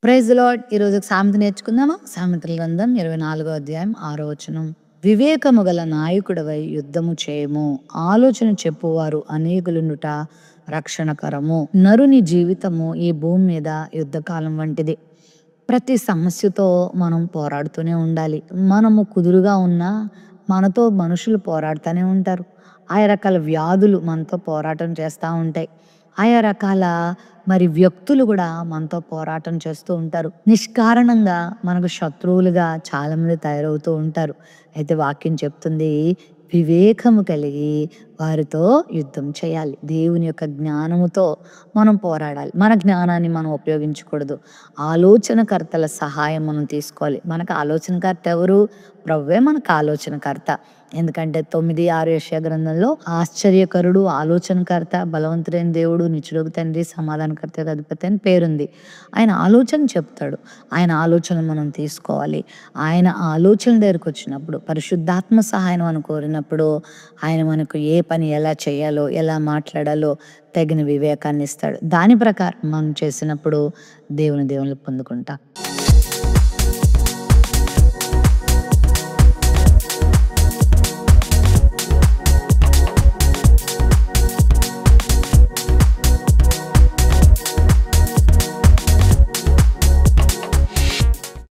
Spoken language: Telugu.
Praise the lord. ఈరోజు సామెత నేర్చుకుందామా? సామెతల గ్రంథం 24వ అధ్యాయం 6వ వచనం. వివేకము గల నాయకుడవై యుద్ధము చేయము, ఆలోచన చెప్పువారు అనేకులుండుట రక్షణకరము. నరుని జీవితము ఈ భూమి మీద యుద్ధకాలం వంటిది. ప్రతి సమస్యతో మనం పోరాడుతూనే ఉండాలి. మనము కుదురుగా ఉన్నా మనతో మనుషులు పోరాడుతూనే ఉంటారు. ఆయా రకాల వ్యాధులు మనతో పోరాటం చేస్తూ ఉంటాయి. ఆయా రకాల వ్యక్తులు కూడా మనతో పోరాటం చేస్తూ ఉంటారు. నిష్కారణంగా మనకు శత్రువులుగా చాలామంది తయారవుతూ ఉంటారు. అయితే వాక్యం చెప్తుంది, వివేకము కలిగి వారితో యుద్ధం చేయాలి. దేవుని యొక్క జ్ఞానముతో మనం పోరాడాలి. మన జ్ఞానాన్ని మనం ఉపయోగించకూడదు. ఆలోచనకర్తల సహాయం మనం తీసుకోవాలి. మనకు ఆలోచనకర్త ఎవరు? ప్రభువే మనకు ఆలోచనకర్త. ఎందుకంటే 9:6 యెషయా గ్రంథంలో ఆశ్చర్యకరుడు, ఆలోచనకర్త, బలవంతుడైన దేవుడు, నిత్యుడగు తండ్రి, సమాధానకర్త, అధిపతి అని పేరుంది. ఆయన ఆలోచన చెప్తాడు. ఆయన ఆలోచన మనం తీసుకోవాలి. ఆయన ఆలోచన దగ్గరకు వచ్చినప్పుడు, పరిశుద్ధాత్మ సహాయం మనం కోరినప్పుడు ఆయన మనకు ఏ పని ఎలా చేయాలో, ఎలా మాట్లాడాలో తగిన వివేకాన్ని ఇస్తాడు. దాని ప్రకారం మనం చేసినప్పుడు దేవుని పొందుకుంటాం.